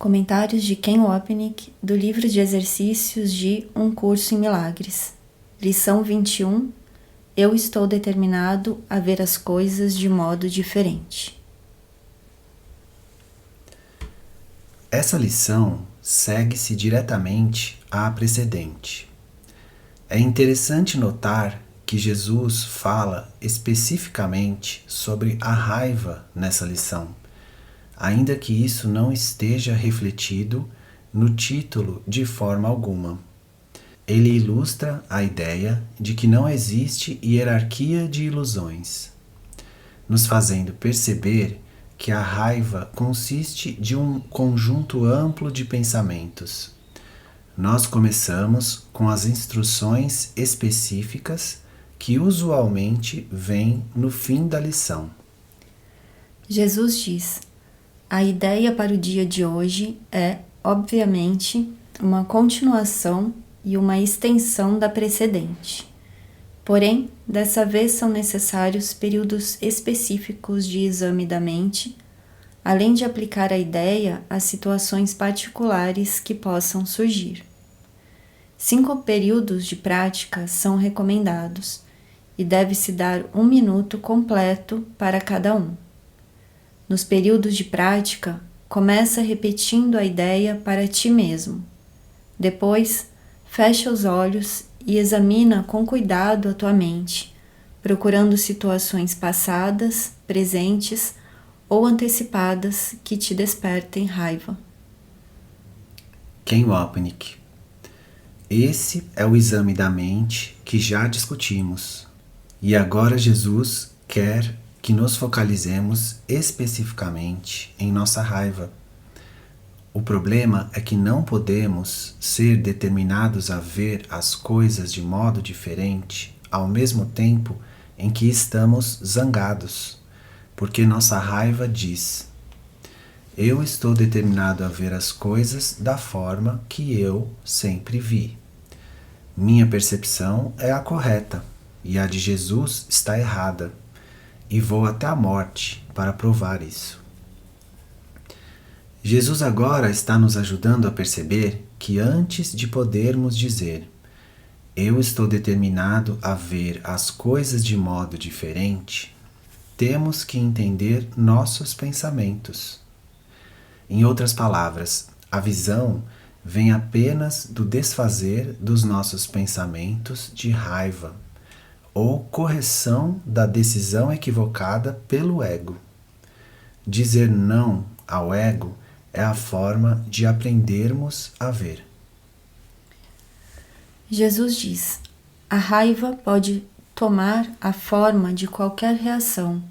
Comentários de Ken Wapnick do livro de exercícios de Um Curso em Milagres. Lição 21. Eu estou determinado a ver as coisas de modo diferente. Essa lição segue-se diretamente à precedente. É interessante notar que Jesus fala especificamente sobre a raiva nessa lição, ainda que isso não esteja refletido no título de forma alguma. Ele ilustra a ideia de que não existe hierarquia de ilusões, nos fazendo perceber que a raiva consiste de um conjunto amplo de pensamentos. Nós começamos com as instruções específicas que usualmente vêm no fim da lição. Jesus diz: a ideia para o dia de hoje é, obviamente, uma continuação e uma extensão da precedente. Porém, dessa vez são necessários períodos específicos de exame da mente, além de aplicar a ideia a situações particulares que possam surgir. 5 períodos de prática são recomendados e deve-se dar 1 minuto completo para cada um. Nos períodos de prática, começa repetindo a ideia para ti mesmo. Depois, fecha os olhos e examina com cuidado a tua mente, procurando situações passadas, presentes ou antecipadas que te despertem raiva. Ken Wapnick. Esse é o exame da mente que já discutimos. E agora Jesus quer que nos focalizemos especificamente em nossa raiva. O problema é que não podemos ser determinados a ver as coisas de modo diferente ao mesmo tempo em que estamos zangados, porque nossa raiva diz: eu estou determinado a ver as coisas da forma que eu sempre vi. Minha percepção é a correta e a de Jesus está errada, e vou até a morte para provar isso. Jesus agora está nos ajudando a perceber que antes de podermos dizer eu estou determinado a ver as coisas de modo diferente, temos que entender nossos pensamentos. Em outras palavras, a visão vem apenas do desfazer dos nossos pensamentos de raiva ou correção da decisão equivocada pelo ego. Dizer não ao ego é a forma de aprendermos a ver. Jesus diz: a raiva pode tomar a forma de qualquer reação,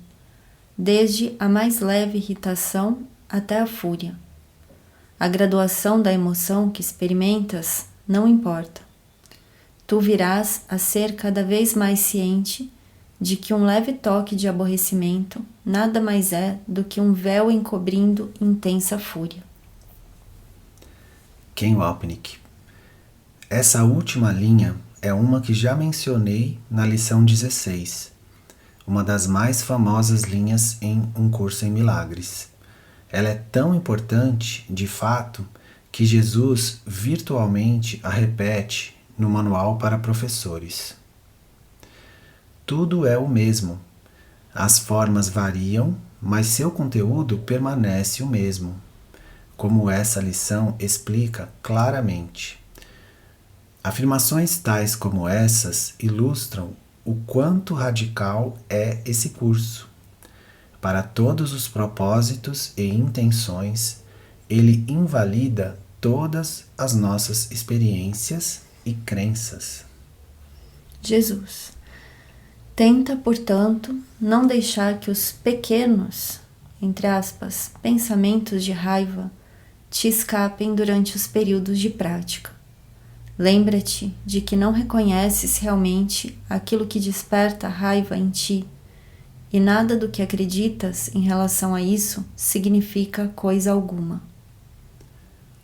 desde a mais leve irritação até a fúria. A graduação da emoção que experimentas não importa. Tu virás a ser cada vez mais ciente de que um leve toque de aborrecimento nada mais é do que um véu encobrindo intensa fúria. Ken Wapnick. Essa última linha é uma que já mencionei na lição 16, uma das mais famosas linhas em Um Curso em Milagres. Ela é tão importante, de fato, que Jesus virtualmente a repete no manual para professores. Tudo é o mesmo. As formas variam, mas seu conteúdo permanece o mesmo, como essa lição explica claramente. Afirmações tais como essas ilustram o quanto radical é esse curso. Para todos os propósitos e intenções, ele invalida todas as nossas experiências e crenças. Jesus. Tenta, portanto, não deixar que os pequenos, entre aspas, pensamentos de raiva te escapem durante os períodos de prática. Lembra-te de que não reconheces realmente aquilo que desperta raiva em ti, e nada do que acreditas em relação a isso significa coisa alguma.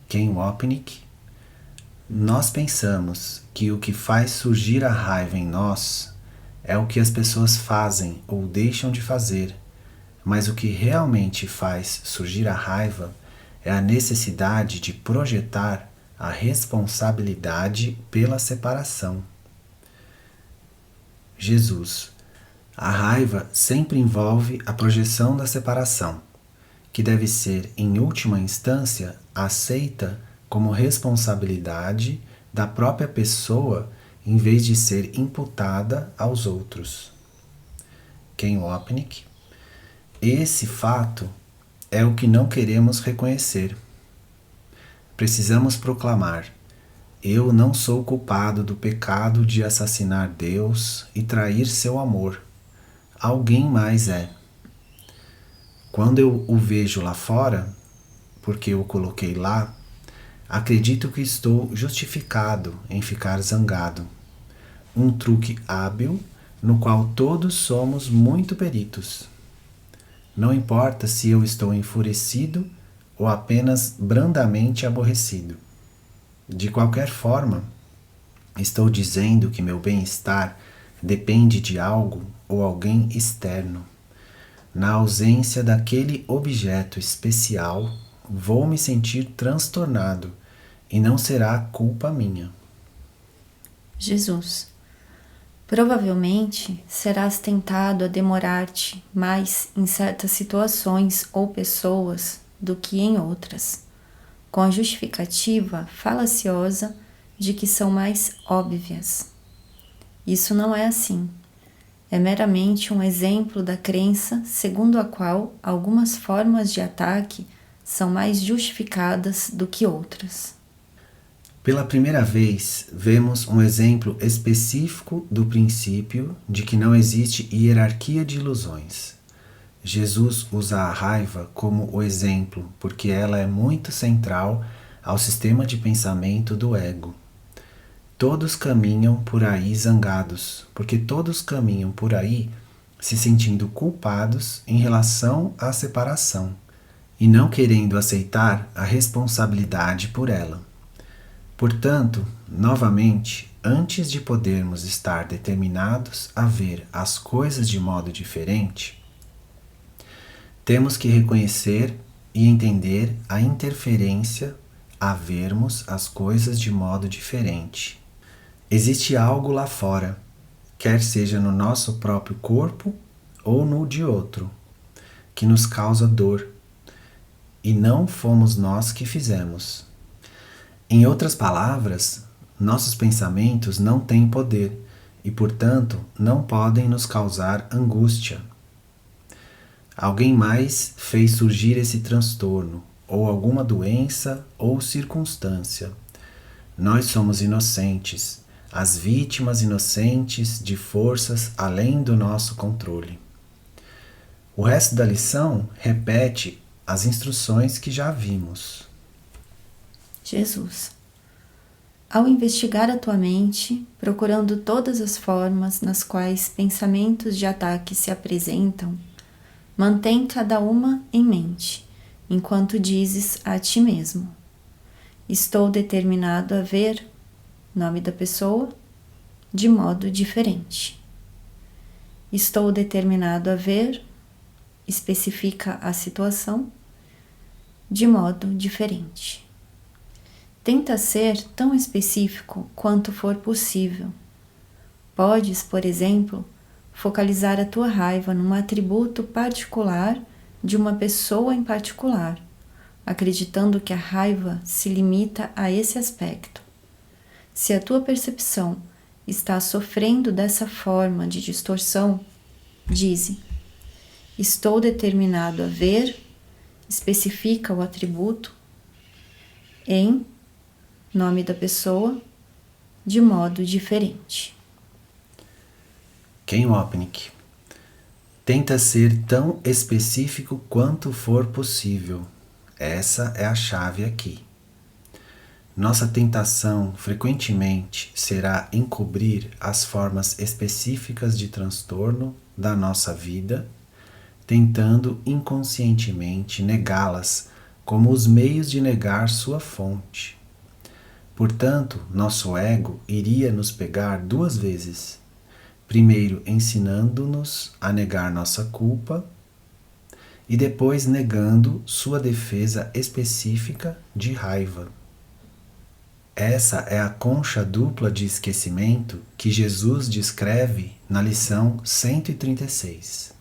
Ken Wapnick. Nós pensamos que o que faz surgir a raiva em nós é o que as pessoas fazem ou deixam de fazer, mas o que realmente faz surgir a raiva é a necessidade de projetar a responsabilidade pela separação. Jesus, a raiva sempre envolve a projeção da separação, que deve ser, em última instância, aceita como responsabilidade da própria pessoa em vez de ser imputada aos outros. Ken Wapnick. Esse fato é o que não queremos reconhecer. Precisamos proclamar: eu não sou culpado do pecado de assassinar Deus e trair seu amor. Alguém mais é. Quando eu o vejo lá fora, porque eu o coloquei lá, acredito que estou justificado em ficar zangado. Um truque hábil no qual todos somos muito peritos. Não importa se eu estou enfurecido ou apenas brandamente aborrecido. De qualquer forma, estou dizendo que meu bem-estar depende de algo ou alguém externo. Na ausência daquele objeto especial, vou me sentir transtornado e não será culpa minha. Jesus, provavelmente serás tentado a demorar-te mais em certas situações ou pessoas do que em outras, com a justificativa falaciosa de que são mais óbvias. Isso não é assim. É meramente um exemplo da crença segundo a qual algumas formas de ataque são mais justificadas do que outras. Pela primeira vez, vemos um exemplo específico do princípio de que não existe hierarquia de ilusões. Jesus usa a raiva como o exemplo porque ela é muito central ao sistema de pensamento do ego. Todos caminham por aí zangados, porque todos caminham por aí se sentindo culpados em relação à separação e não querendo aceitar a responsabilidade por ela. Portanto, novamente, antes de podermos estar determinados a ver as coisas de modo diferente, temos que reconhecer e entender a interferência a vermos as coisas de modo diferente. Existe algo lá fora, quer seja no nosso próprio corpo ou no de outro, que nos causa dor, e não fomos nós que fizemos. Em outras palavras, nossos pensamentos não têm poder e, portanto, não podem nos causar angústia. Alguém mais fez surgir esse transtorno, ou alguma doença ou circunstância. Nós somos inocentes, as vítimas inocentes de forças além do nosso controle. O resto da lição repete as instruções que já vimos. Jesus, ao investigar a tua mente, procurando todas as formas nas quais pensamentos de ataque se apresentam, mantém cada uma em mente, enquanto dizes a ti mesmo: estou determinado a ver, nome da pessoa, de modo diferente. Estou determinado a ver, especifica a situação, de modo diferente. Tenta ser tão específico quanto for possível. Podes, por exemplo, focalizar a tua raiva num atributo particular de uma pessoa em particular, acreditando que a raiva se limita a esse aspecto. Se a tua percepção está sofrendo dessa forma de distorção, dize: estou determinado a ver, especifica o atributo, em nome da pessoa, de modo diferente. Ken Wapnick. Tenta ser tão específico quanto for possível. Essa é a chave aqui. Nossa tentação frequentemente será encobrir as formas específicas de transtorno da nossa vida, tentando inconscientemente negá-las como os meios de negar sua fonte. Portanto, nosso ego iria nos pegar duas vezes. Primeiro, ensinando-nos a negar nossa culpa e depois negando sua defesa específica de raiva. Essa é a concha dupla de esquecimento que Jesus descreve na lição 136.